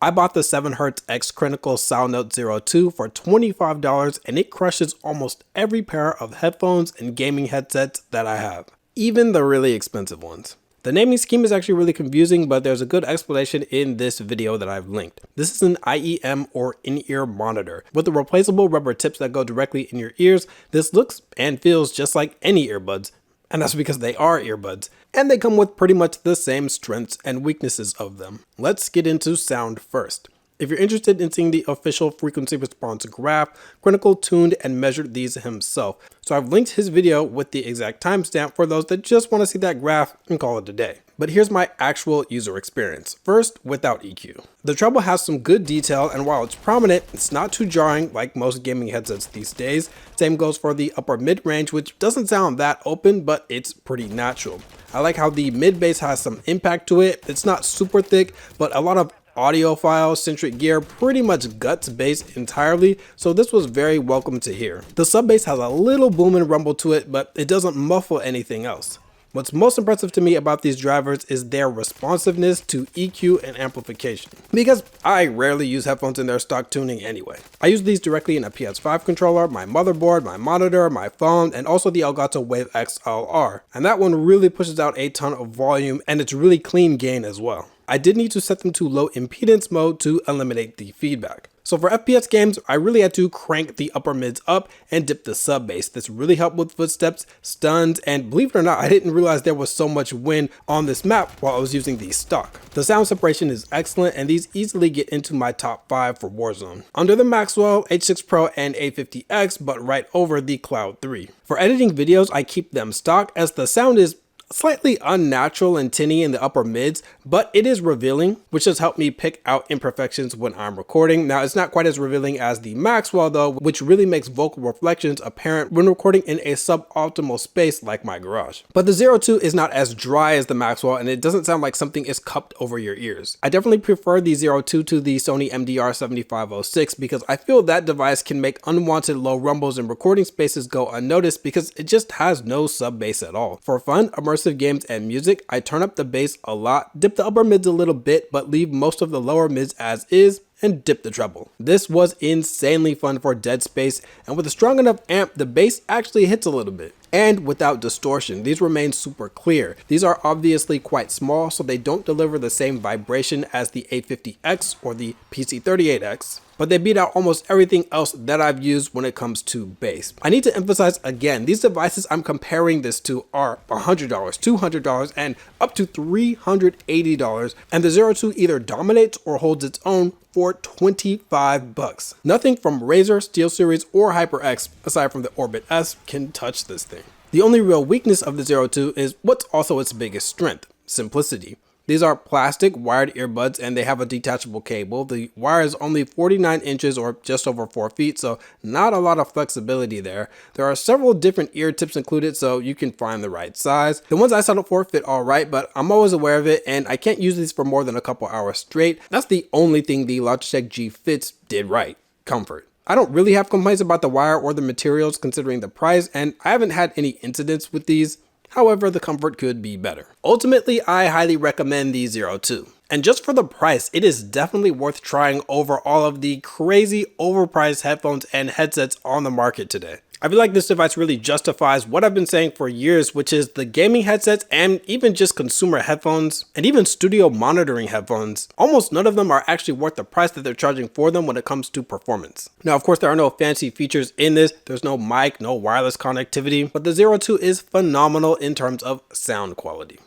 I bought the 7Hz X Crinacle Salnotes Zero 2 for $25 and it crushes almost every pair of headphones and gaming headsets that I have, even the really expensive ones. The naming scheme is actually really confusing, but there's a good explanation in this video that I've linked. This is an IEM or in-ear monitor. With the replaceable rubber tips that go directly in your ears, this looks and feels just like any earbuds. And that's because they are earbuds. And they come with pretty much the same strengths and weaknesses of them. Let's get into sound first. If you're interested in seeing the official frequency response graph, Crinacle tuned and measured these himself. So I've linked his video with the exact timestamp for those that just want to see that graph and call it a day. But here's my actual user experience. First, without EQ. The treble has some good detail, and while it's prominent, it's not too jarring like most gaming headsets these days. Same goes for the upper mid-range, which doesn't sound that open, but it's pretty natural. I like how the mid-bass has some impact to it. It's not super thick, but a lot of audiophile-centric gear pretty much guts bass entirely, so this was very welcome to hear. The sub bass has a little boom and rumble to it, but it doesn't muffle anything else. What's most impressive to me about these drivers is their responsiveness to EQ and amplification, because I rarely use headphones in their stock tuning anyway. I use these directly in a PS5 controller, my motherboard, my monitor, my phone, and also the Elgato Wave XLR, and that one really pushes out a ton of volume and it's really clean gain as well. I did need to set them to low impedance mode to eliminate the feedback. So for FPS games, I really had to crank the upper mids up and dip the sub bass. This really helped with footsteps, stuns, and believe it or not, I didn't realize there was so much wind on this map while I was using these stock. The sound separation is excellent, and these easily get into my top 5 for Warzone. Under the Maxwell, H6 Pro, and A50X, but right over the Cloud 3. For editing videos, I keep them stock as the sound is slightly unnatural and tinny in the upper mids, but it is revealing, which has helped me pick out imperfections when I'm recording. Now, it's not quite as revealing as the Maxwell though, which really makes vocal reflections apparent when recording in a suboptimal space like my garage. But the Zero 2 is not as dry as the Maxwell, and it doesn't sound like something is cupped over your ears. I definitely prefer the Zero 2 to the Sony MDR7506 because I feel that device can make unwanted low rumbles in recording spaces go unnoticed because it just has no sub bass at all. For fun, immersive games and music, I turn up the bass a lot, dip the upper mids a little bit, but leave most of the lower mids as is, and dip the treble. This was insanely fun for dead space, and with a strong enough amp, the bass actually hits a little bit. And without distortion, these remain super clear. These are obviously quite small, so they don't deliver the same vibration as the A50X or the PC38X, but they beat out almost everything else that I've used when it comes to bass. I need to emphasize again, these devices I'm comparing this to are $100, $200, and up to $380, and the Zero 2 either dominates or holds its own for 25 bucks. Nothing from Razer, SteelSeries, or HyperX, aside from the Orbit S, can touch this thing. The only real weakness of the Zero 2 is what's also its biggest strength: simplicity. These are plastic wired earbuds and they have a detachable cable. The wire is only 49 inches or just over 4 feet, so not a lot of flexibility there. There are several different ear tips included, so you can find the right size. The ones I settled for fit all right, but I'm always aware of it and I can't use these for more than a couple hours straight. That's the only thing the Logitech G Fits did right: comfort. I don't really have complaints about the wire or the materials considering the price, and I haven't had any incidents with these. However, the comfort could be better. Ultimately, I highly recommend the Zero 2. And just for the price, it is definitely worth trying over all of the crazy overpriced headphones and headsets on the market today. I feel like this device really justifies what I've been saying for years, which is the gaming headsets and even just consumer headphones and even studio monitoring headphones, almost none of them are actually worth the price that they're charging for them when it comes to performance. Now, of course, there are no fancy features in this. There's no mic, no wireless connectivity, but the Zero 2 is phenomenal in terms of sound quality.